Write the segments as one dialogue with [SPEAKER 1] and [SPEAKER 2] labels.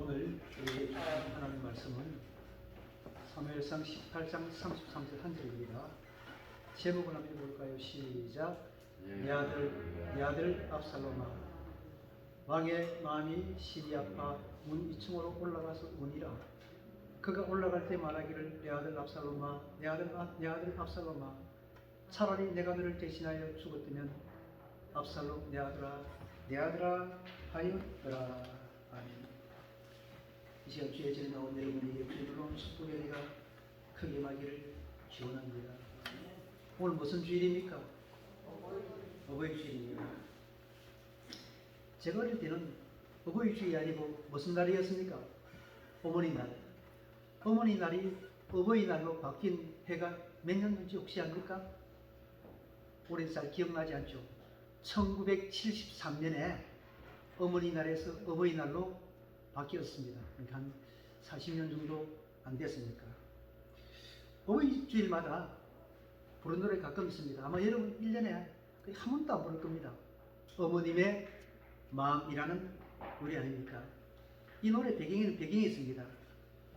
[SPEAKER 1] 오늘 우리에게 주신 하나님 말씀은 사무엘상 18장 33절 한 절입니다. 제목을 한번 읽어볼까요? 시작. 내 아들 압살롬아, 왕의 마음이 심히 아파 문 2층으로 올라가서 우니라. 그가 올라갈 때 말하기를, 내 아들 압살롬아, 내 아들 압살롬아, 차라리 내가 너를 대신하여 죽었다면 압살롬 내 아들아 하였더라. 아멘. 이 시간 주의 전에 나온 여러분에게 주의로운 축복의 은혜가 크게 임하기를 기원합니다. 오늘 무슨 주일입니까? 어버이 주일입니다. 제가 어릴 때는 어버이 주일이 아니고 무슨 날이었습니까? 어머니 날. 어머니 날이 어버이날로 바뀐 해가 몇 년인지 혹시 압니까? 올해 잘 기억나지 않죠? 1973년에 어머니 날에서 어버이날로 바뀌었습니다. 그러니까 한 40년 정도 안 됐습니까? 어버이 주일마다 부른 노래 가끔 있습니다. 아마 여러분 1년에 한 번도 안 부를 겁니다. 어머님의 마음이라는 노래 아닙니까? 이 노래 배경에는 배경이 있습니다.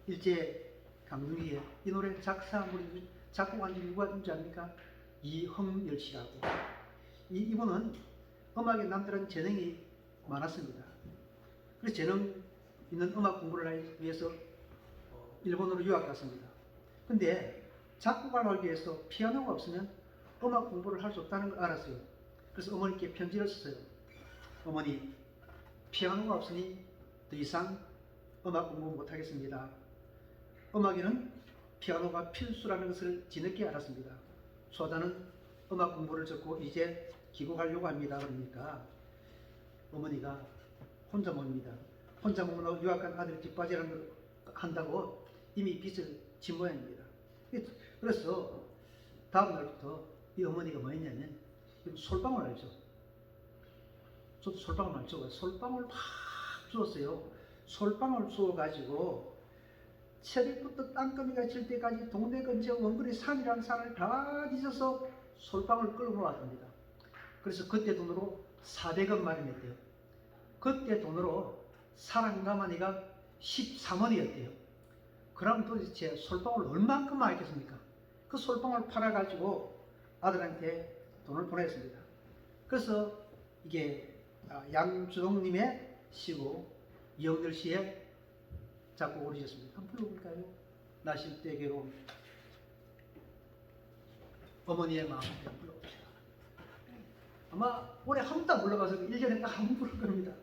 [SPEAKER 1] 일제 강점기에 이 노래 작곡한 지 누구인지 압니까? 이흥열 씨라고. 이분은 음악에 남다른 재능이 많았습니다. 그래서 재능 있는 음악 공부를 하기 위해서 일본으로 유학 갔습니다. 근데 작곡을 하기 위해서 피아노가 없으면 음악 공부를 할 수 없다는 걸 알았어요. 그래서 어머니께 편지를 썼어요. 어머니, 피아노가 없으니 더 이상 음악 공부 못하겠습니다. 음악에는 피아노가 필수라는 것을 뒤늦게 알았습니다. 소자는 음악 공부를 접고 이제 귀국하려고 합니다. 그러니까 어머니가 혼자 멉니다. 혼자 머무는 유학간 아들 뒷바지라는 걸 한다고 이미 빚을 진 모양입니다. 그래서 다음 날부터 이 어머니가 뭐 했냐면 솔방울 알죠? 저도 솔방울 알죠? 솔방울 막 주었어요. 솔방울 주어가지고 새벽부터 땅거미가 질 때까지 동네 근처 원거리 산이라는 산을 다 뒤져서 솔방울 끌고 왔답니다. 그래서 그때 돈으로 400원 마련했대요. 그때 돈으로 사람 가마니가 13원이었대요. 그럼 도대체 솔방울 얼만큼 알겠습니까? 그 솔방울 팔아가지고 아들한테 돈을 보냈습니다. 그래서 이게 양주동님의 시고 이영렬 씨의 작곡을 이었습니다. 한번 불러볼까요? 나실 때 괴로움. 어머니의 마음 한번 불러봅시다. 아마 올해 한 번도 안 불러가서 1년에 딱 한 번 부를 겁니다.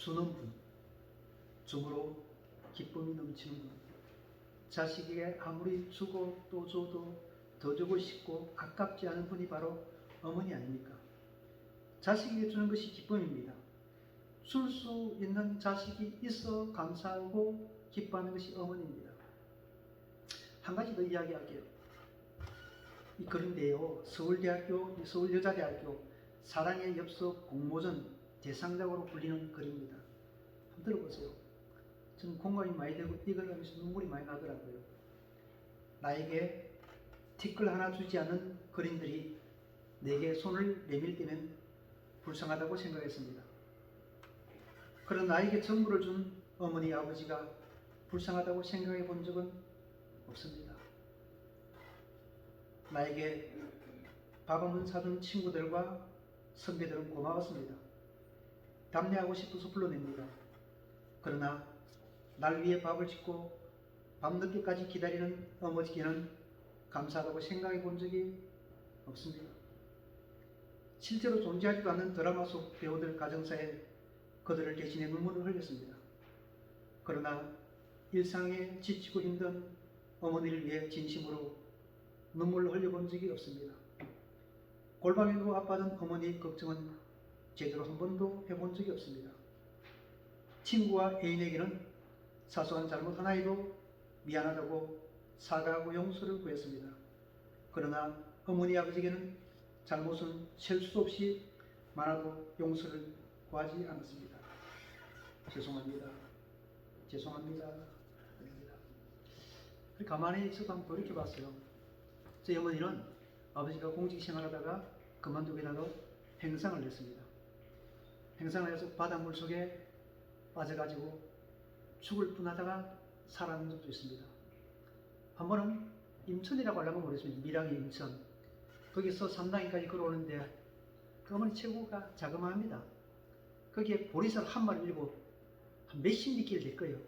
[SPEAKER 1] 주는 분, 줌으로 기쁨이 넘치는 분, 자식에게 아무리 주고 또 줘도 더 주고 싶고 아깝지 않은 분이 바로 어머니 아닙니까? 자식에게 주는 것이 기쁨입니다. 줄 수 있는 자식이 있어 감사하고 기뻐하는 것이 어머니입니다. 한 가지 더 이야기할게요. 이 글인데요, 서울여자대학교 사랑의 엽서 공모전 대상작으로 불리는 글입니다. 한번 들어보세요. 저는 공감이 많이 되고 읽으면서 눈물이 많이 나더라고요. 나에게 티끌 하나 주지 않는 그림들이 내게 손을 내밀 때면 불쌍하다고 생각했습니다. 그런 나에게 전부를 준 어머니 아버지가 불쌍하다고 생각해 본 적은 없습니다. 나에게 밥 한 번 사준 친구들과 선배들은 고마웠습니다. 답례하고 싶어서 불러냅니다. 그러나 날 위해 밥을 짓고 밤늦게까지 기다리는 어머니께는 감사하다고 생각해 본 적이 없습니다. 실제로 존재하지도 않는 드라마 속 배우들 가정사에 그들을 대신해 눈물을 흘렸습니다. 그러나 일상에 지치고 힘든 어머니를 위해 진심으로 눈물을 흘려본 적이 없습니다. 골방에 누워 아파하던 어머니의 걱정은 제대로 한 번도 해본 적이 없습니다. 친구와 애인에게는 사소한 잘못 하나에도 미안하다고 사과하고 용서를 구했습니다. 그러나 어머니 아버지에게는 잘못은 셀 수도 없이 많아도 용서를 구하지 않았습니다. 죄송합니다. 죄송합니다. 가만히 있어도 한번 돌이켜봤어요. 저희 어머니는 아버지가 공직 생활하다가 그만두게 나도 행상을 했습니다. 행상을 해서 바닷물 속에 빠져가지고 죽을 뻔하다가 살아난 적도 있습니다. 한 번은 임천이라고 하려면 모르겠습니다. 밀양의 임천. 거기서 삼당이까지 걸어오는데 그 어머니 체구가 자그마합니다. 거기에 보리쌀 한 마리 밀고 한 몇십 리길 될 거예요.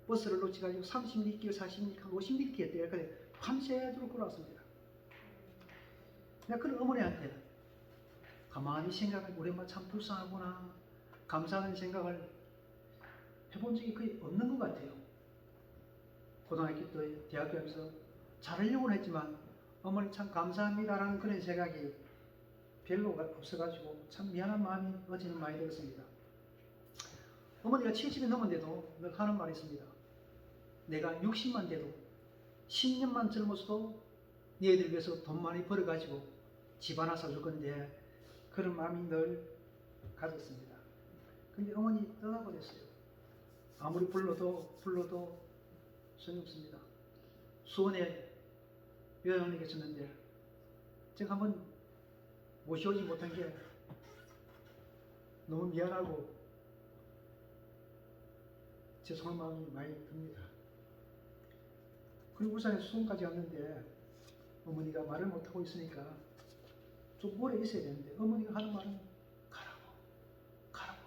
[SPEAKER 1] 버스를 놓치가지고 30리길, 40리길, 50리길 했대요. 그래 밤새도록 걸어왔습니다. 내가 그런 어머니한테 가만히 생각하고 우리 엄마 참 불쌍하구나 감사하는 생각을 해본 적이 거의 없는 것 같아요. 고등학교 때 대학교에서 잘하려고는 했지만 어머니 참 감사합니다라는 그런 생각이 별로 없어가지고 참 미안한 마음이 어제는 많이 들었습니다. 어머니가 70이 넘었는데도 늘 하는 말이 있습니다. 내가 60만 돼도 10년만 젊어서도 너희들 위해서 돈 많이 벌어가지고 집 하나 사줄 건데 그런 마음이 늘 가졌습니다. 근데 어머니 떠나버렸어요. 아무리 불러도 소용없습니다. 수원에 요양원에 계셨는데 제가 한번 모셔오지 못한 게 너무 미안하고 죄송한 마음이 많이 듭니다. 그리고 울산에 수원까지 왔는데 어머니가 말을 못하고 있으니까 좀 오래 있어야 되는데 어머니가 하는 말은 가라고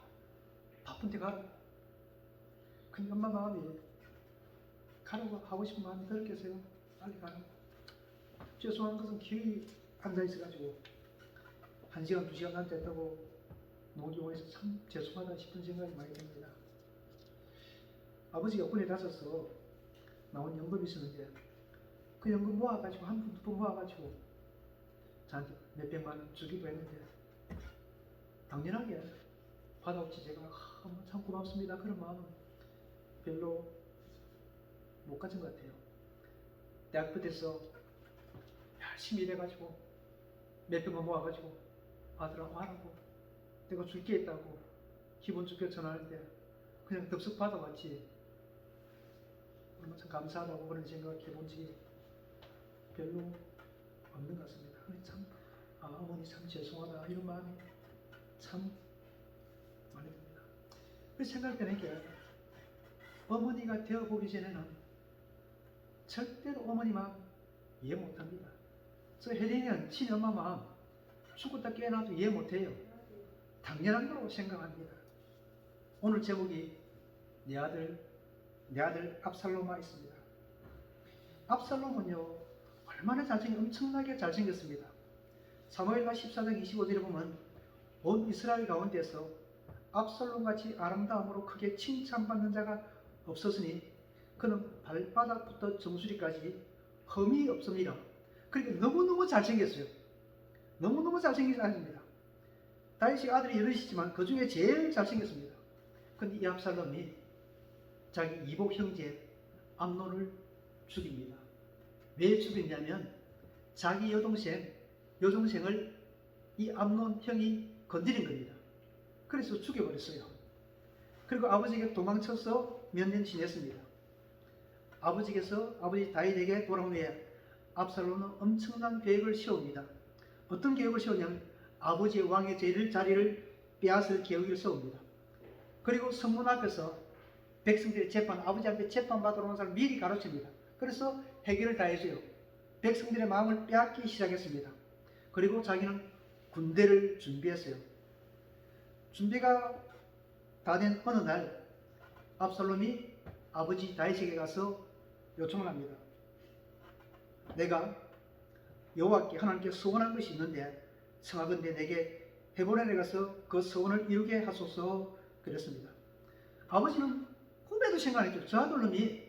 [SPEAKER 1] 바쁜데 가라고. 근데 엄마 마음이 가라고 하고 싶은 마음이 들겠어요. 빨리 가라고. 죄송한 것은 기어이 앉아있어가지고 1시간, 2시간 앉아있다고 농기공에서 참 죄송하다 싶은 생각이 많이 듭니다. 아버지가 군에 가셔서 나온 연금이 있었는데 그 연금 모아가지고 한 푼, 두 푼 모아가지고 저한테 몇백만 원 주기도 했는데 당연하게 받아오지 제가 참 고맙습니다. 그런 마음은 별로 못 가진 것 같아요. 대학 끝에서 열심히 일해가지고 몇백만 모아가지고 아들아 와라고 내가 줄 게 있다고 기분 좋게 전화하는데 그냥 덥석 받아왔지 얼마나 참 감사하다고 그런 생각을 해본 적이 별로 없는 것 같습니다. 근데 참 어머니 참 죄송하다 이런 마음이 참 많이 듭니다. 그래서 생각되는 게 어머니가 되어보기 전에는 절대로 어머니 마음 이해 못합니다. 저 혜린이는 친엄마 마음 죽었다 깨어나도 이해 못해요. 당연한 거라고 생각합니다. 오늘 제목이 내 아들 압살롬아 있습니다. 압살롬은요 얼마나 엄청나게 잘생겼습니다. 사무엘하 14장 25절에 보면 온 이스라엘 가운데서 압살롬같이 아름다움으로 크게 칭찬받는 자가 없었으니 그는 발바닥부터 정수리까지 흠이 없습니다. 그러니까 너무너무 잘생겼어요. 너무너무 잘생긴 아입니다. 다윗이 아들이 여럿이지만 그 중에 제일 잘생겼습니다. 근데 이 압살롬이 자기 이복 형제 암논을 죽입니다. 왜 죽였냐면 자기 여동생을 이 암논 형이 건드린 겁니다. 그래서 죽여버렸어요. 그리고 아버지에게 도망쳐서 몇 년 지냈습니다. 아버지께서 아버지 다윗에게 돌아온 후에 압살롬은 엄청난 계획을 세웁니다. 어떤 계획을 세웠냐면 아버지의 왕의 자리를 빼앗을 계획을 세웁니다. 그리고 성문 앞에서 백성들의 재판, 아버지한테 재판받으러 온 사람 미리 가르칩니다. 그래서 해결을 다해줘요. 백성들의 마음을 빼앗기 시작했습니다. 그리고 자기는 군대를 준비했어요. 준비가 다 된 어느 날 압살롬이 아버지 다윗에게 가서 요청을 합니다. 내가 여호와께 하나님께 소원한 것이 있는데 청하건대 내게 헤브론에 가서 그 소원을 이루게 하소서 그랬습니다. 아버지는 꿈에도 생각 안 했죠. 저 아들놈이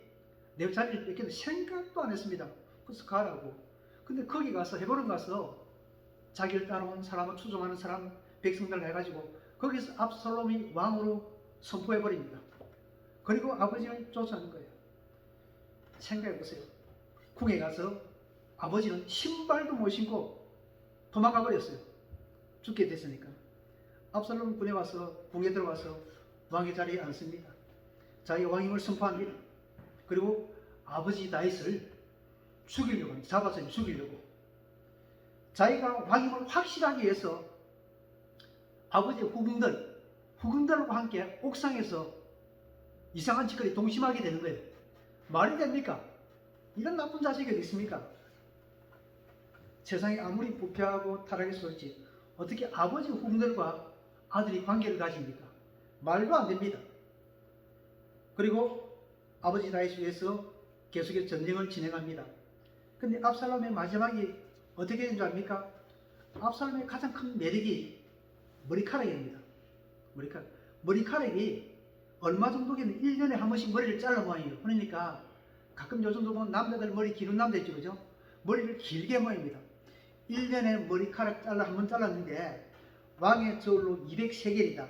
[SPEAKER 1] 내 자리를 뺏기도 생각도 안 했습니다. 그래서 가라고. 근데 거기 가서 헤브론 가서 자기를 따라온 사람을 추종하는 사람 백성들 해가지고 거기서 압살롬이 왕으로 선포해버립니다. 그리고 아버지를 쫓아가는 거예요. 생각해보세요. 궁에 가서 아버지는 신발도 못 신고 도망가 버렸어요. 죽게 됐으니까. 압살롬 군에 와서 궁에 들어가서 왕의 자리에 앉습니다. 자기가 왕임을 선포합니다. 그리고 아버지 다윗을 죽이려고 합니다. 잡아서 죽이려고. 자기가 왕임을 확실하게 해서 아버지의 후궁들과 함께 옥상에서 이상한 짓거리 동심하게 되는 거예요. 말이 됩니까? 이런 나쁜 자식이 어디 있습니까? 세상이 아무리 부패하고 타락했을지 어떻게 아버지 후궁들과 아들이 관계를 가집니까? 말도 안 됩니다. 그리고 아버지 다윗을 위해서 계속해서 전쟁을 진행합니다. 근데 압살롬의 마지막이 어떻게 되는 줄 압니까? 압살롬의 가장 큰 매력이 머리카락입니다. 머리카락이 얼마 정도겠는 1년에 한 번씩 머리를 잘라 모아요. 그러니까 가끔 요즘도 보면 남자들 머리 기는 남자 있죠, 그죠? 머리를 길게 모입니다. 1년에 머리카락 한 번 잘랐는데 왕의 저울로 200세겔이다.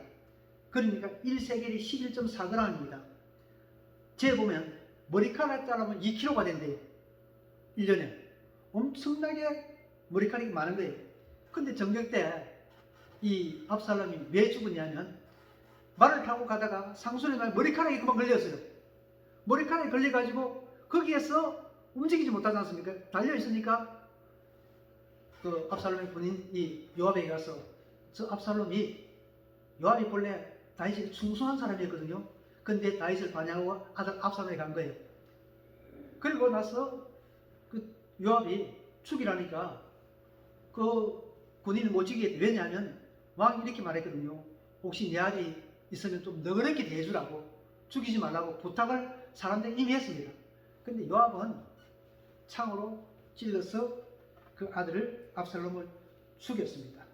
[SPEAKER 1] 그러니까 1세겔이 11.4g입니다. 제 보면 머리카락 자르면 2kg가 된대요. 1년에. 엄청나게 머리카락이 많은 거예요. 근데 정경 때 이 압살롬이 왜 죽었냐면 말을 타고 가다가 상순에 머리카락이 그만 걸렸어요. 머리카락이 걸려가지고 거기에서 움직이지 못하지 않습니까? 달려있으니까 그 압살롬의 본인이 요압에게 가서 저 압살롬이 요압이 본래 다윗에게 충성한 사람이었거든요. 근데 다윗을 반역하고 아들 압살롬에 간 거예요. 그리고 나서 그 요압이 죽이라니까 그 군인을 못 죽이겠대. 왜냐하면 왕이 이렇게 말했거든요. 혹시 내 아들이 있으면 좀 너그럽게 대해주라고, 죽이지 말라고 부탁을 사람들이 이미 했습니다. 근데 요압은 창으로 찔러서 그 아들을 압살롬을 죽였습니다.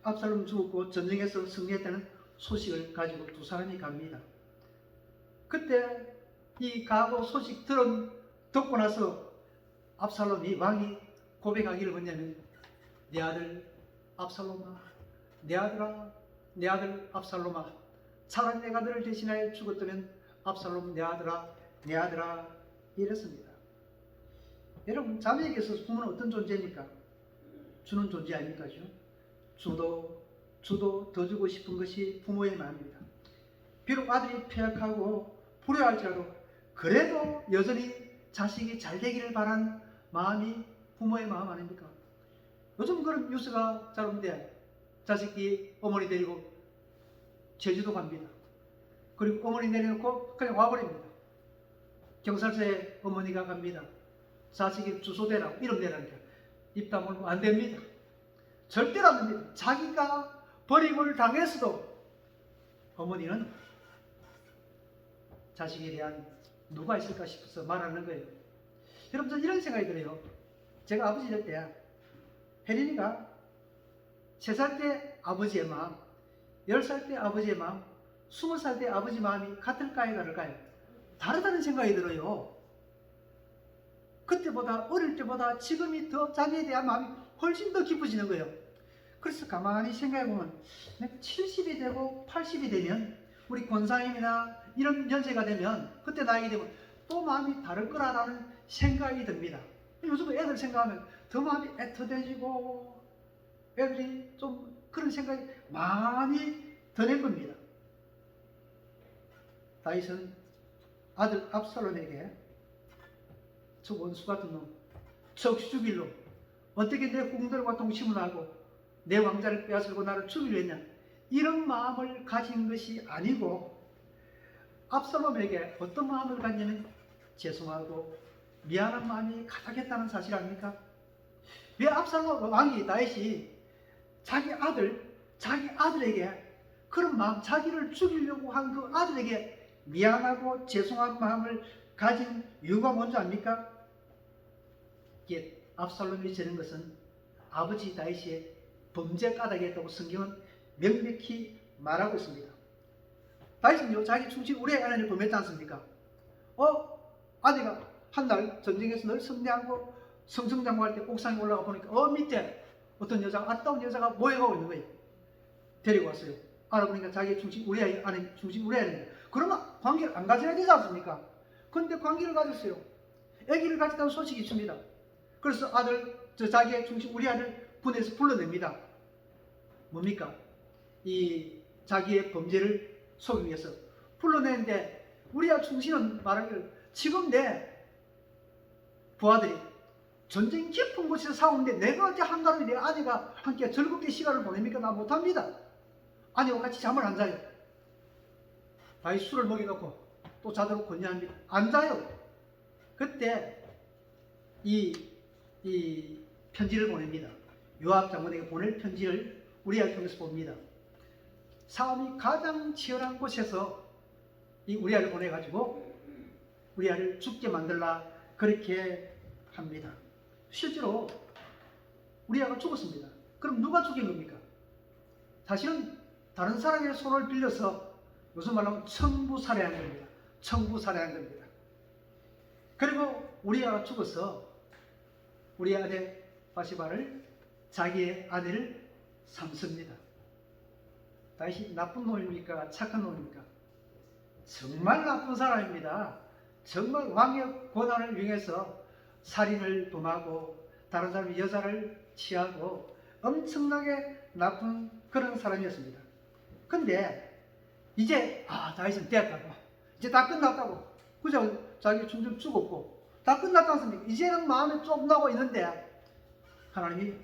[SPEAKER 1] 압살롬 죽었고 전쟁에서 승리했다는 소식을 가지고 두 사람이 갑니다. 그때 이 가고 소식 듣고 나서 압살롬이 왕이 고백하기를 뭐냐면 내 아들 압살롬아, 내 아들아, 내 아들 압살롬아, 차라리 내가 너를 대신하여 죽었다면 압살롬 내 아들아, 내 아들아 이랬습니다. 여러분, 자매에게 있어서 부모는 어떤 존재입니까? 주는 존재 아닙니까? 주도 더 주고 싶은 것이 부모의 마음입니다. 비록 아들이 폐역하고 불효할지라도 그래도 여전히 자식이 잘 되기를 바라는 마음이 부모의 마음 아닙니까? 요즘 그런 뉴스가 잘 오는데 자식이 어머니 데리고 제주도 갑니다. 그리고 어머니 내려놓고 그냥 와버립니다. 경찰서에 어머니가 갑니다. 자식이 주소 대라, 이름 대라니까 입 다물고 안 됩니다. 절대로 안 됩니다. 자기가 버림을 당했어도 어머니는 자식에 대한 누가 있을까 싶어서 말하는 거예요. 여러분, 전 이런 생각이 들어요. 제가 아버지 될 때 혜린이가 3살 때 아버지의 마음, 10살 때 아버지의 마음, 20살 때 아버지 마음이 같을까요, 다를까요? 다르다는 생각이 들어요. 그때보다, 어릴 때보다 지금이 더 자기에 대한 마음이 훨씬 더 깊어지는 거예요. 그래서 가만히 생각해보면 70이 되고 80이 되면, 우리 권사님이나 이런 연세가 되면, 그때 나이가 되면 또 마음이 다를 거라는 생각이 듭니다. 요즘 애들 생각하면 더 마음이 애틋해지고 애들이 좀 그런 생각이 많이 드는 겁니다. 다윗은 아들 압살롬에게 저 원수 같은 놈, 저 죽일 놈, 어떻게 내 후궁들과 동침을 하고 내 왕자를 빼앗으려고 나를 죽이려 했냐, 이런 마음을 가진 것이 아니고 압살롬에게 어떤 마음을 갖냐면 죄송하고 미안한 마음이 가득했다는 사실 아닙니까? 왜 압살롬 왕이 다윗이 자기 아들에게 그런 마음, 자기를 죽이려고 한 그 아들에게 미안하고 죄송한 마음을 가진 이유가 뭔지 압니까? 이게 압살롬이 저런 것은 아버지 다윗의 범죄 까닭이었다고 성경은 명백히 말하고 있습니다. 다윗은요, 자기 충신 우리의 아내를 범했지 않습니까? 아내가 한 날 전쟁에서 늘 승리하고 성성장구할 때 옥상에 올라가 보니까 밑에 어떤 여자가, 아름다운 여자가 모여가고 있는 거예요. 데리고 왔어요. 알아보니까 자기 충신 우리 아내, 충신 우리 아내인데, 그러면 관계를 안 가져야 되지 않습니까? 그런데 관계를 가졌어요. 아기를 가졌다는 소식이 있습니다. 그래서 자기의 충신 우리 아들 분해서 불러냅니다. 뭡니까? 이 자기의 범죄를 속이기 위해서 불러내는데, 우리야 충신은 말하기를 지금 내 부하들이 전쟁 깊은 곳에서 싸우는데 내가 어째 한가로이 내 아내가 함께 즐겁게 시간을 보냅니까? 나 못합니다. 아내와 같이 잠을 안 자요. 다윗 술을 먹여놓고 또 자도록 권유합니다. 안 자요. 그때 이 편지를 보냅니다. 요압 장군에게 보낼 편지를 우리아를 통해서 봅니다. 싸움이 가장 치열한 곳에서 이 우리아를 보내가지고 우리아를 죽게 만들라 그렇게 합니다. 실제로 우리아가 죽었습니다. 그럼 누가 죽인 겁니까? 사실은 다른 사람의 손을 빌려서 요즘 말로 하면 청부살해한 겁니다. 청부살해한 겁니다. 그리고 우리아가 죽어서 우리 아내 바시바를 자기의 아내를 삼습니다. 다윗이 나쁜 놈입니까? 착한 놈입니까? 정말 나쁜 사람입니다. 정말 왕의 권한을 이용해서 살인을 범하고 다른 사람의 여자를 취하고 엄청나게 나쁜 그런 사람이었습니다. 근데 이제 다윗은 됐다고, 이제 다 끝났다고, 그죠? 자기 충성 죽었고 다 끝났지 않습니까? 이제는 마음에 좁나고 있는데 하나님이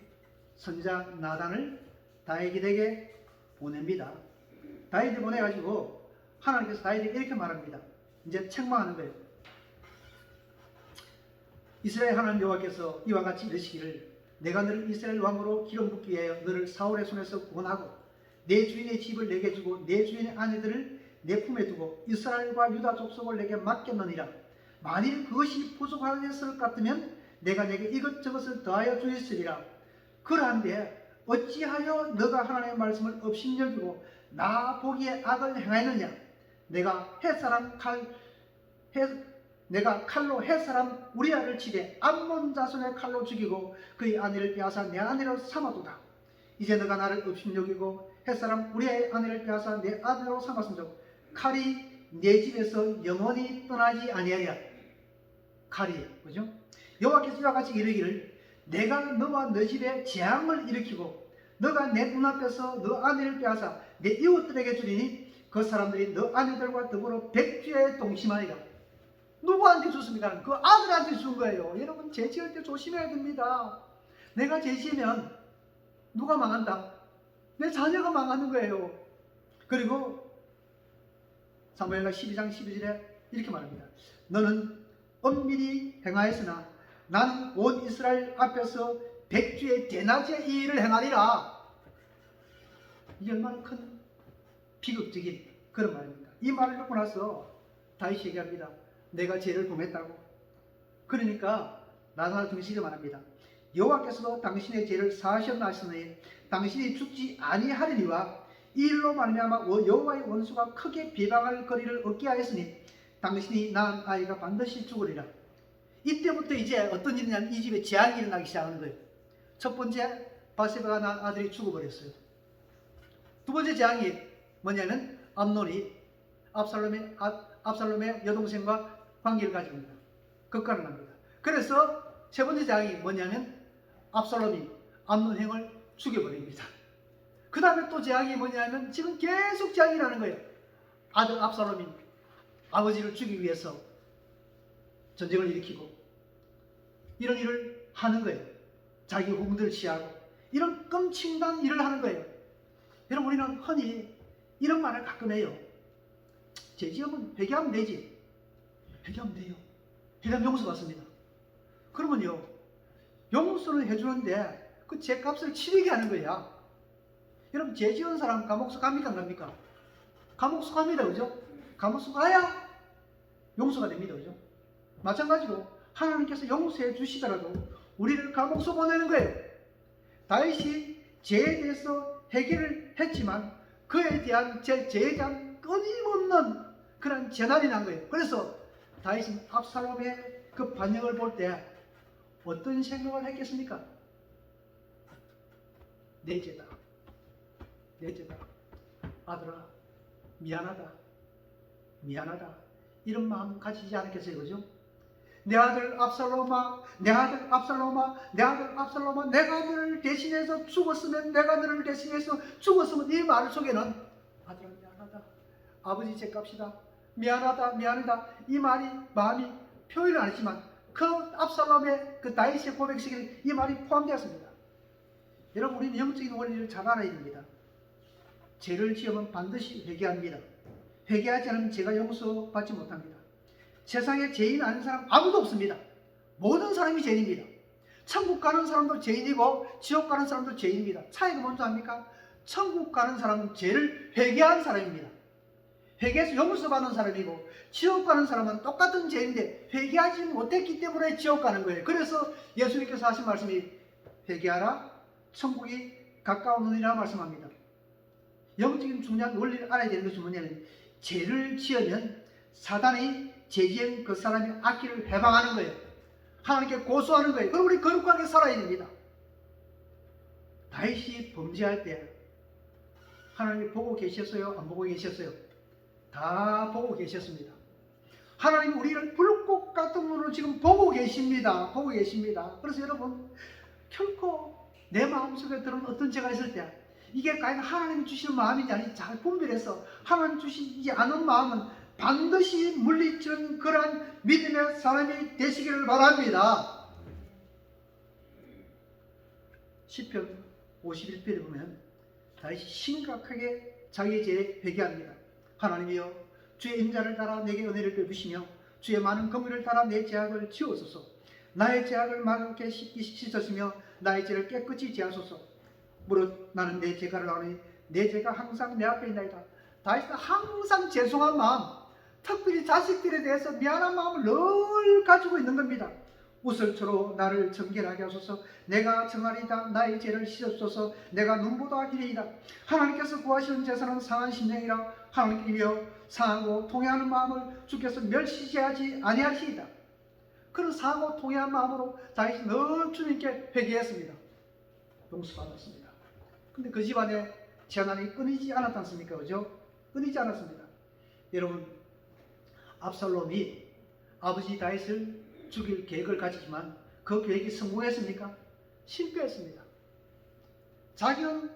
[SPEAKER 1] 선지자 나단을 다윗에게 보냅니다. 다윗이 보내가지고 하나님께서 다윗에게 이렇게 말합니다. 이제 책망하는 거예요. 이스라엘 하나님 여호와께서 이와 같이 이르시기를, 내가 너를 이스라엘 왕으로 기름 붓기 위하여 너를 사울의 손에서 구원하고 내 주인의 집을 내게 주고 내 주인의 아내들을 내 품에 두고 이스라엘과 유다 족속을 내게 맡겼느니라. 만일 그것이 부족하였을 것 같으면 내가 내게 이것저것을 더하여 주었으리라. 그러한데 어찌하여 너가 하나님의 말씀을 업신여기고 나 보기에 악을 행하였느냐? 내가 칼로 햇사람 우리아를 치되 암몬 자손의 칼로 죽이고 그의 아내를 빼앗아 내 아내로 삼아두다. 이제 너가 나를 업신여기고 햇사람 우리아의 아내를 빼앗아 내 아내로 삼았음즉 칼이 내 집에서 영원히 떠나지 아니하리라. 칼이, 그죠? 여호와께서 이와 같이 이르기를, 내가 너와 너 집에 재앙을 일으키고 너가 내 눈앞에서 너 아내를 빼앗아 내 이웃들에게 주리니 그 사람들이 너 아내들과 더불어 백주에 동침하리라. 누구한테 줬습니까? 그 아들한테 준 거예요. 여러분, 제지할 때 조심해야 됩니다. 내가 제지면 누가 망한다? 내 자녀가 망하는 거예요. 그리고 사무엘하 12장 12절에 이렇게 말합니다. 너는 엄밀히 행하였으나 나는 온 이스라엘 앞에서 백주의 대낮에 이 일을 행하리라. 이게 얼마나 큰 비극적인 그런 말입니다. 이 말을 듣고 나서 다윗이 얘기합니다. 내가 죄를 범했다고. 그러니까 나사렛 등실이 말합니다. 여호와께서도 당신의 죄를 사하셨나시니 당신이 죽지 아니하리니와 이 일로 말미암아 여호와의 원수가 크게 비방할 거리를 얻게 하였으니 당신이 낳은 아이가 반드시 죽으리라. 이때부터 이제 어떤 일이냐면 이 집에 재앙이 일어나기 시작하는 거예요. 첫 번째, 바세바가 낳은 아들이 죽어버렸어요. 두 번째 재앙이 뭐냐면 암논이 압살롬의 여동생과 관계를 가집니다. 극간을 합니다. 그래서 세 번째 재앙이 뭐냐면 압살롬이 암논 형을 죽여버립니다. 그 다음에 또 재앙이 뭐냐면 지금 계속 재앙이 나는 거예요. 아들 압살롬이 아버지를 죽이기 위해서 전쟁을 일으키고 이런 일을 하는 거예요. 자기 후궁들을 취하고 이런 끔찍한 일을 하는 거예요. 여러분, 우리는 흔히 이런 말을 가끔 해요. 죄지으면 회개하면 되지. 회개하면 돼요. 회개하면 용서 받습니다. 그러면요, 용서는 해주는데 그 죄값을 치르게 하는 거야. 여러분, 죄 지은 사람 감옥서 갑니까 안 갑니까? 감옥서 갑니다. 그죠? 감옥서 가야 용서가 됩니다. 그죠? 마찬가지로 하나님께서 용서해 주시더라도 우리를 감옥서 보내는 거예요. 다윗이 죄에 대해서 해결을 했지만 그에 대한 죄에 대한 끊임없는 그런 재난이 난 거예요. 그래서 다윗은 압살롬의 그 반역을 볼 때 어떤 생각을 했겠습니까? 내 죄다. 내 죄다. 아들아, 미안하다. 미안하다. 이런 마음 가지지 않겠어요? 그죠? 내 아들 압살롬아, 내 아들 압살롬아, 내 아들 압살롬아, 내가 너를 대신해서 죽었으면, 내가 너를 대신해서 죽었으면, 이 말 속에는 아들아 미안하다, 아버지 죄값이다, 미안하다, 미안하다, 이 말이 마음이 표현을 안 했지만 그 압살롬의 그 다윗의 고백 속에 이 말이 포함되었습니다. 여러분, 우리는 영적인 원리를 잘 알아야 됩니다. 죄를 지으면 반드시 회개합니다. 회개하지 않으면 죄가 용서받지 못합니다. 세상에 죄인 아닌 사람 아무도 없습니다. 모든 사람이 죄인입니다. 천국 가는 사람도 죄인이고 지옥 가는 사람도 죄인입니다. 차이가 뭔지 압니까? 천국 가는 사람은 죄를 회개한 사람입니다. 회개해서 용서받는 사람이고 지옥 가는 사람은 똑같은 죄인데 회개하지 못했기 때문에 지옥 가는 거예요. 그래서 예수님께서 하신 말씀이 회개하라 천국이 가까우느니라 말씀합니다. 영적인 중요한 원리를 알아야 되는 것이 뭐냐면 죄를 지으면 사단이 죄 지은 그 사람의 악기를 해방하는 거예요. 하나님께 고소하는 거예요. 그럼 우리 거룩하게 살아야 됩니다. 다윗이 범죄할 때 하나님이 보고 계셨어요? 안 보고 계셨어요? 다 보고 계셨습니다. 하나님 우리를 불꽃 같은 눈으로 지금 보고 계십니다. 보고 계십니다. 그래서 여러분, 결코 내 마음속에 들은 어떤 죄가 있을 때 이게 과연 하나님이 주시는 마음인지 아닌지 잘 분별해서 하나님 주시지 않은 마음은 반드시 물리치는 그러한 믿음의 사람이 되시기를 바랍니다. 시편 51편에 보면 다윗이 심각하게 자기의 죄에 회개합니다. 하나님이여, 주의 인자를 따라 내게 은혜를 베푸시며 주의 많은 긍휼을 따라 내 죄악을 지우소서. 나의 죄악을 맑게 씻으시며 나의 죄를 깨끗이 제하소서. 무릇 나는 내 죄가를 아노니 내 죄가 항상 내 앞에 있나이다. 다윗은 항상 죄송한 마음, 특별히 자식들에 대해서 미안한 마음을 늘 가지고 있는 겁니다. 우슬초로 나를 정결하게 하소서. 내가 정하리다. 나의 죄를 씻어소서. 내가 눈보다 희리이다. 하나님께서 구하시는 제사는 상한 심령이라. 하나님께여, 상하고 통회하는 마음을 주께서 멸시하지 아니하시이다. 그런 상하고 통회한 마음으로 다윗이 늘 주님께 회개했습니다. 용서받았습니다. 근데 그 집안에 재난이 끊이지 않았지 않습니까? 그죠? 끊이지 않았습니다. 여러분, 압살롬이 아버지 다윗을 죽일 계획을 가지지만 그 계획이 성공했습니까? 실패했습니다. 자기는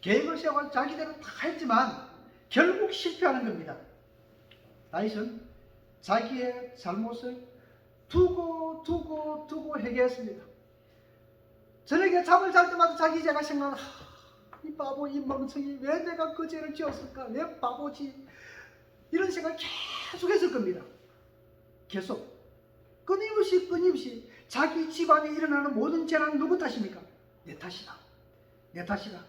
[SPEAKER 1] 계획을 세워 자기대로 다 했지만 결국 실패하는 겁니다. 다윗은 자기의 잘못을 두고 회개했습니다. 저녁에 잠을 잘 때마다 자기 죄가 생각나. 이 바보, 이 멍청이, 왜 내가 그 죄를 지었을까? 왜 바보지? 이런 생각을 계속 했을 겁니다. 계속 끊임없이 자기 집안에 일어나는 모든 재난은 누구 탓입니까? 내 탓이다. 내 탓이다.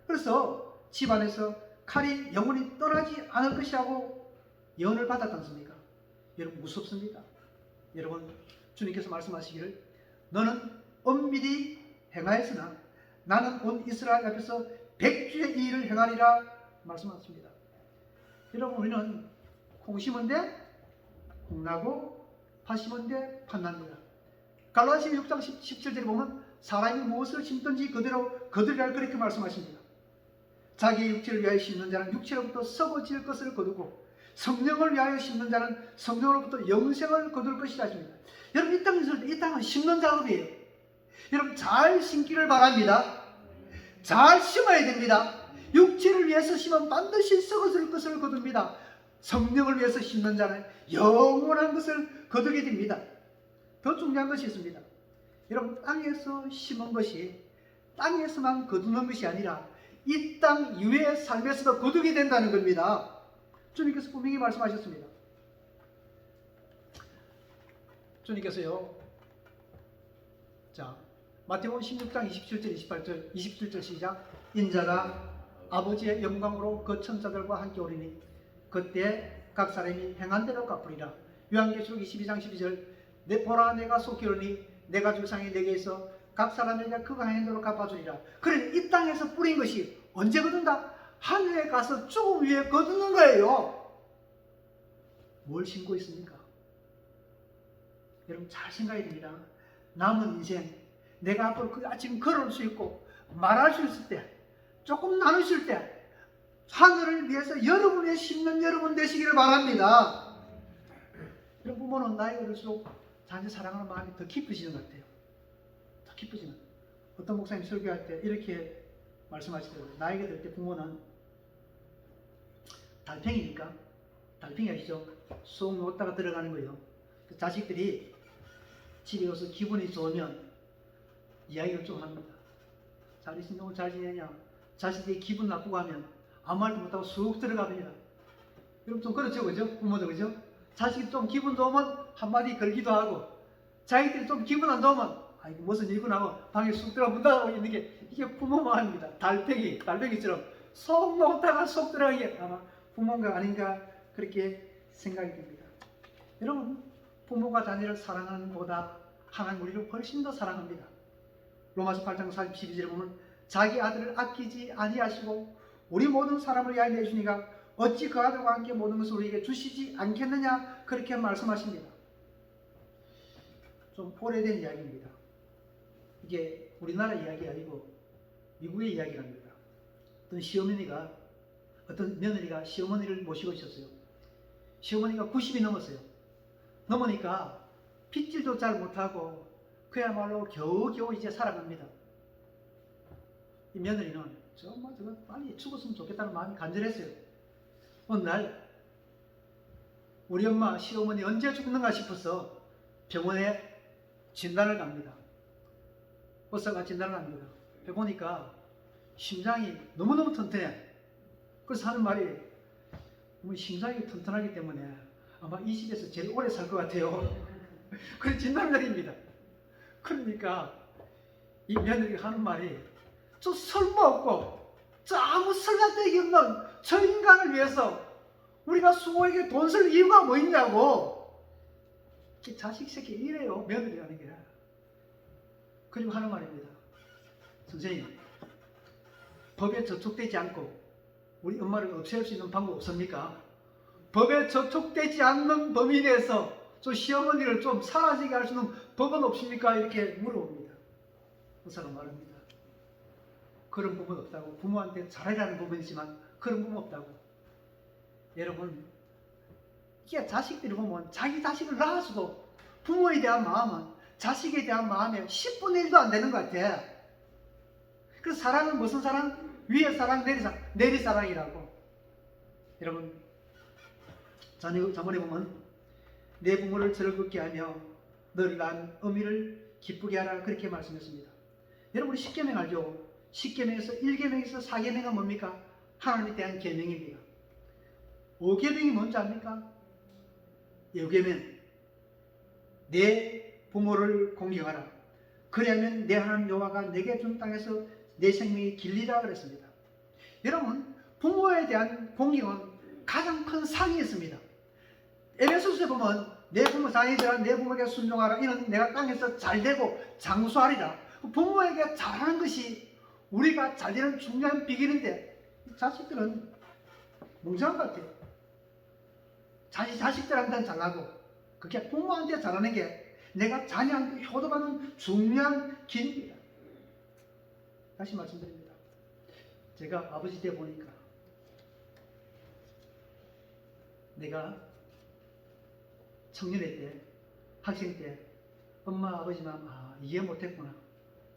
[SPEAKER 1] 그래서 집안에서 칼이 영원히 떠나지 않을 것이라고 예언을 받았지 않습니까? 여러분, 무섭습니다. 여러분, 주님께서 말씀하시기를 너는 엄밀히 행하였으나 나는 온 이스라엘 앞에서 백주의 이 일을 행하리라 말씀하십니다. 여러분, 우리는 콩 심은 데 콩나고 팥 심은 데 팥납니다. 갈라디아 6장 17절에 보면 사람이 무엇을 심든지 그대로 거두리라 그렇게 말씀하십니다. 자기의 육체를 위하여 심는 자는 육체로부터 썩어질 것을 거두고 성령을 위하여 심는 자는 성령으로부터 영생을 거둘 것이라 하십니다. 여러분, 이 땅에 있을 때 이 땅은 심는 작업이에요. 여러분, 잘 심기를 바랍니다. 잘 심어야 됩니다. 육체를 위해서 심으면 반드시 썩어질 것을 거둡니다. 성령을 위해서 심는 자는 영원한 것을 거두게 됩니다. 더 중요한 것이 있습니다. 여러분, 땅에서 심은 것이 땅에서만 거두는 것이 아니라 이 땅 이외의 삶에서도 거두게 된다는 겁니다. 주님께서 분명히 말씀하셨습니다. 주님께서요, 자, 마태복음 16장 27절 27절 시작. 인자가 아버지의 영광으로 그 천사들과 함께 오리니 그때 각 사람이 행한 대로 갚으리라. 요한계시록 22장 12절. 내 보라 내가 속히 오니 내가 줄 상이 내게 있어 각 사람에게 그가 행한 대로 갚아주리라. 그러니 이 땅에서 뿌린 것이 언제 거둔다? 하늘에 가서 죽음 위에 거두는 거예요. 뭘 심고 있습니까? 여러분, 잘 생각해야 됩니다. 남은 인생, 내가 앞으로 지금 걸을 수 있고 말할 수 있을 때, 조금 나누실 때 하늘을 위해서 여러분을 위해 심는 여러분 되시기를 바랍니다. 이런 부모는 나이가 들수록 자녀 사랑하는 마음이 더 깊어지는 것 같아요. 더 깊어지는. 어떤 목사님 설교할 때 이렇게 말씀하시더라고요. 나이가 들 때 부모는 달팽이니까, 달팽이 아시죠? 쏙 놓다가 들어가는 거예요. 그 자식들이 집에 와서 기분이 좋으면 이야기를 좀 합니다. 잘 있으니 오늘 잘 지내냐? 자식들이 기분 나쁘고 하면 아무 말도 못하고 쑥 들어갑니다. 여러분, 좀 그렇죠, 그죠? 부모도 그죠? 자식이 좀 기분 좋으면 한마디 걸기도 하고, 자기들이 좀 기분 안 좋으면 아이고 무슨 일구나 하고 방에 쑥 들어가 문 닫고 있는 게, 이게 부모 마음입니다. 달팽이처럼 쏙 놓다가 쏙 들어가게 아마 부모가 아닌가 그렇게 생각이 듭니다. 여러분, 부모가 자녀를 사랑하는 것보다 하나님 우리를 훨씬 더 사랑합니다. 로마서 8장 42절에 보면 자기 아들을 아끼지 아니하시고 우리 모든 사람을 위하여 내주니가 어찌 그 아들과 함께 모든 것을 우리에게 주시지 않겠느냐 그렇게 말씀하십니다. 좀 오래된 이야기입니다. 이게 우리나라 이야기 아니고 미국의 이야기랍니다. 어떤 며느리가 시어머니를 모시고 있었어요. 시어머니가 90이 넘었어요. 넘으니까 핏질도 잘 못하고 그야말로 겨우겨우 이제 살아갑니다. 이 며느리는 정말 저거 빨리 죽었으면 좋겠다는 마음이 간절했어요. 어느 날 우리 엄마 시어머니 언제 죽는가 싶어서 병원에 진단을 갑니다. 의사가 진단을 합니다. 해보니까 심장이 너무너무 튼튼해. 그래서 하는 말이 심장이 튼튼하기 때문에 아마 이 집에서 제일 오래 살 것 같아요. 그래서 진단을 내립니다. 그러니까 이 며느리가 하는 말이 저 쓸모없고 저 아무 쓸데기 없는 저 인간을 위해서 우리가 수고에게 돈 쓸 이유가 뭐 있냐고. 자식 새끼 이래요, 며느리라는 게. 그리고 하는 말입니다. 선생님, 법에 저촉되지 않고 우리 엄마를 없앨 수 있는 방법 없습니까? 법에 저촉되지 않는 범위에 대해서 저 시어머니를 좀 사라지게 할 수 있는 법은 없습니까? 이렇게 물어봅니다. 의사가 말합니다. 그런 법은 없다고. 부모한테 잘해라는 부분이지만 그런 법은 없다고. 여러분, 이게 자식들이 보면 자기 자식을 낳았어도 부모에 대한 마음은 자식에 대한 마음에 10분의 1도 안 되는 것 같아. 그래서 사랑은 무슨 사랑? 위의 사랑, 내리 사랑이라고. 여러분, 자문에 보면 내 부모를 즐겁게 하며 너를 낳은 어미를 기쁘게 하라 그렇게 말씀했습니다. 여러분, 우리 10계명 알죠? 10계명에서 1계명에서 4계명은 뭡니까? 하나님에 대한 계명입니다. 5계명이 뭔지 압니까? 5계명, 내 부모를 공경하라. 그리하면 내 하나님 여호와가 내게 준 땅에서 내 생명이 길리라 그랬습니다. 여러분, 부모에 대한 공경은 가장 큰 상이 있습니다. 에베소서에 보면 내 부모 자녀들아 내 부모에게 순종하라. 이는 내가 땅에서 잘되고 장수하리라. 부모에게 잘하는 것이 우리가 잘되는 중요한 비결인데 자식들은 멍청한 것 같아요. 자식들한테는 잘나고, 그게 부모한테 잘하는 게 내가 자녀한테 효도받는 중요한 길입니다. 다시 말씀드립니다. 제가 아버지 때 보니까 내가 청년회 때, 학생 때 엄마 아버지 마음 이해 못했구나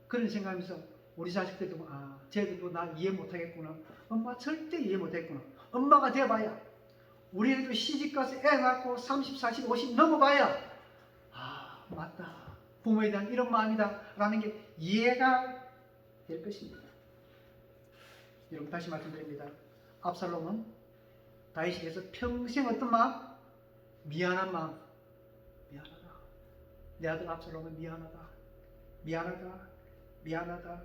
[SPEAKER 1] 그런 생각하면서 우리 자식들도 쟤들도 나 이해 못하겠구나, 엄마 절대 이해 못했구나, 엄마가 돼봐야 우리 애도 시집가서 애 낳고 30, 40, 50 넘어봐야 맞다, 부모에 대한 이런 마음이다 라는 게 이해가 될 것입니다. 여러분 다시 말씀드립니다. 압살롬은 다윗에게서 평생 어떤 마음? 미안한 마음. 미안하다. 내 아들 압살롬은 미안하다.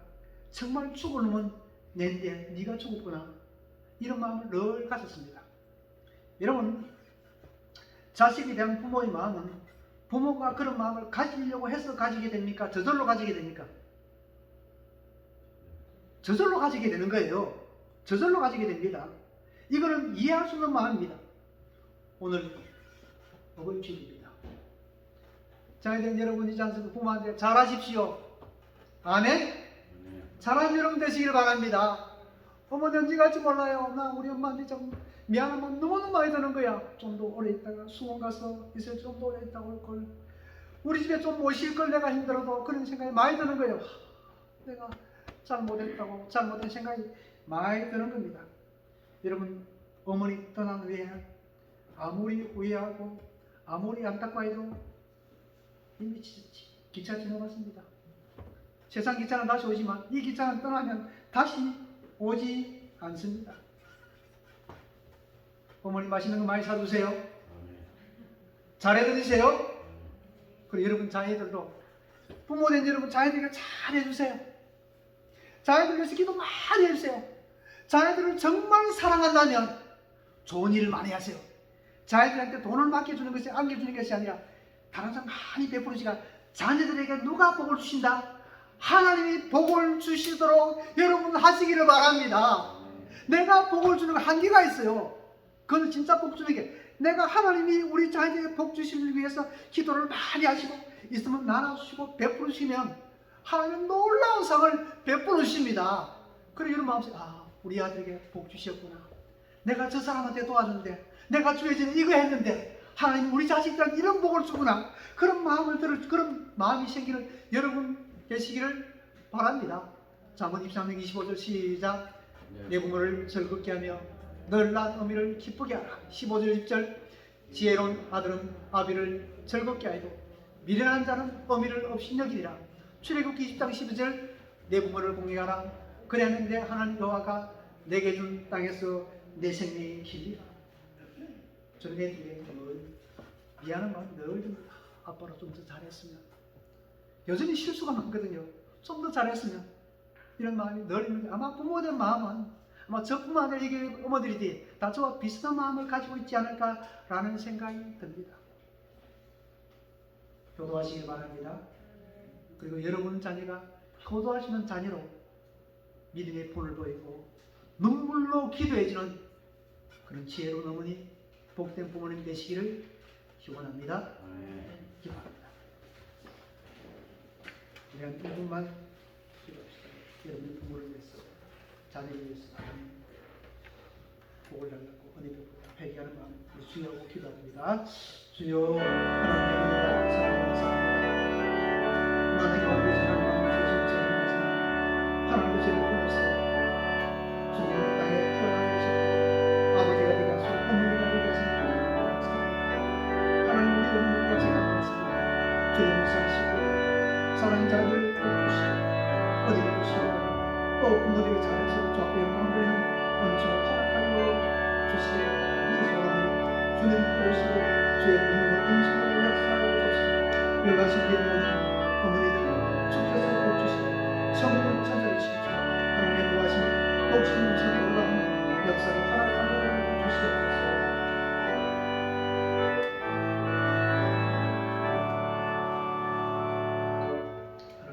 [SPEAKER 1] 정말 죽을 놈은 낸데 네가 죽었구나. 이런 마음을 늘 가졌습니다. 여러분, 자식에 대한 부모의 마음은 부모가 그런 마음을 가지려고 해서 가지게 됩니까? 저절로 가지게 됩니까? 저절로 가지게 되는 거예요. 저절로 가지게 됩니다. 이거는 이해할 수 없는 마음입니다. 오늘 어버이 주일입니다. 자녀들 여러분이지 않습니까? 부모한테 잘하십시오. 아멘? 잘하는 여러분 되시길 바랍니다. 어머니 언제 갈지 몰라요. 나 우리 엄마한테 좀 미안한 마음 너무너무 많이 드는 거야. 좀 더 오래 있다가 수원 가서 있을 좀 더 오래 있다가 올 걸. 우리 집에 좀 모실 걸 내가 힘들어도 그런 생각이 많이 드는 거예요. 내가 잘못했다고 잘못된 생각이 많이 드는 겁니다. 여러분, 어머니 떠난 후에 아무리 후회하고 아무리 안타까워도 이미 기차 지나갔습니다. 세상 기차는 다시 오지만 이 기차는 떠나면 다시 오지 않습니다. 어머니 맛있는 거 많이 사주세요. 잘해드리세요. 그리고 여러분 자녀들도 부모된 여러분 자녀들에게 잘해주세요. 자녀들 위해서 기도 많이 해주세요. 자녀들을 정말 사랑한다면 좋은 일을 많이 하세요. 자녀들한테 돈을 맡겨주는 것이 안겨주는 것이 아니라 다른 사람 많이 베풀으시가 자녀들에게 누가 복을 주신다? 하나님이 복을 주시도록 여러분 하시기를 바랍니다. 내가 복을 주는 거 한계가 있어요. 그건 진짜 복 주는 게 내가 하나님이 우리 자녀에게 복 주시기 위해서 기도를 많이 하시고 있으면 나눠주시고 베풀으시면 하나님은 놀라운 상을 베풀으십니다. 그래 여러분 마음속에 우리 아들에게 복 주셨구나. 내가 저 사람한테 도와줬는데 내가 주의 전에 이거 했는데 하나님 우리 자식들한테 이런 복을 주구나. 그런 마음이 생기는 여러분 되시기를 바랍니다. 잠언 23장 25절 시작. 내 부모를 즐겁게 하며 널 낳은 어미를 기쁘게 하라. 15절 6절 지혜로운 아들은 아비를 즐겁게 하여도 미련한 자는 어미를 없이 여기리라. 출애굽기 20장 12절 내 부모를 공경하라. 그래야는 내 하나님 여호와가 내게 준 땅에서 내 생명이 길리라. 저는 내 뒤에 늘 미안한 마음이 늘 듭니다. 아빠로 좀 더 잘했으면. 여전히 실수가 많거든요. 좀 더 잘했으면. 이런 마음이 늘 있는데 아마 부모들 마음은 아마 저 부모들 이게 어머들이지 다 저와 비슷한 마음을 가지고 있지 않을까라는 생각이 듭니다. 효도하시길 바랍니다. 그리고 여러분 자녀가 효도하시는 자녀로 믿음의 본을 보이고 눈물로 기도해주는 그런 지혜로운 어머니, 복된 부모님 되시기를 기원합니다. 기도합니다. 우리 한 1분만 기도합시다. 여러분의 부모를 위해서, 자녀를 위해서 복을 달라고 은혜 베풀다 회개하는 마음 주여하고 기도합니다. 주여 하나님의 사랑합니다. 만약에 아버지 하나님 주신 죄를 하나님의 죄를 풀었습니다. 주님 땅에 태어나게 하시고 아버지가 되게 하시고 어머니가 되게 하시고 하나님 우리 어머니께 제가 받습니다. 주여 무사하시고 사랑하는 자들 복주시고 어디를 주시고 또 부모들이 잘해서 좌우에 마음을 은총 허락하여 주시길 기도하니 주님 보시고 주의 분노를 음식으로 역사하여 주시고 열가신 기도하는 어머니들 주께서 복주시고 성령을 찾아주십시오. 하나님의 도와심을 복신 음식으로 올라오는 역사를 허락하여 주시옵소서.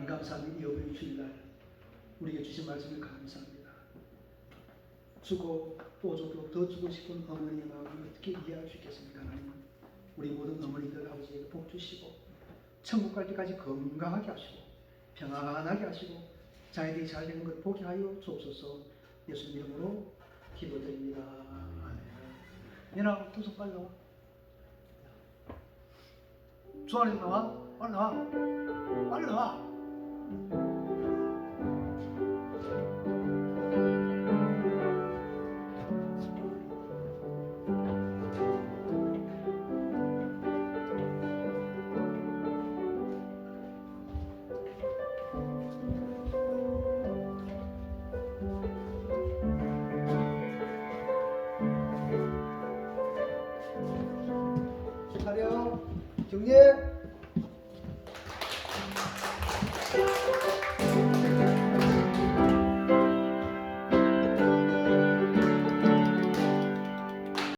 [SPEAKER 1] 감사합니다. 이 어버이 주일날 우리에게 주신 말씀을 감사합니다. 주고 또 주고 더 주고 싶은 어머니의 마음을 어떻게 이해할 수 있겠습니까? 하나님, 우리 모든 어머니들 아버지에게 복 주시고 천국 갈 때까지 건강하게 하시고 평안하게 하시고 자녀들이 잘 되는 것 보게 하여 주옵소서. 예수님 이름으로 기도드립니다. 얘나 두손 빨리 나와. 주안에 나와. 빨리 나와. 빨리 나와. 차려. 경례.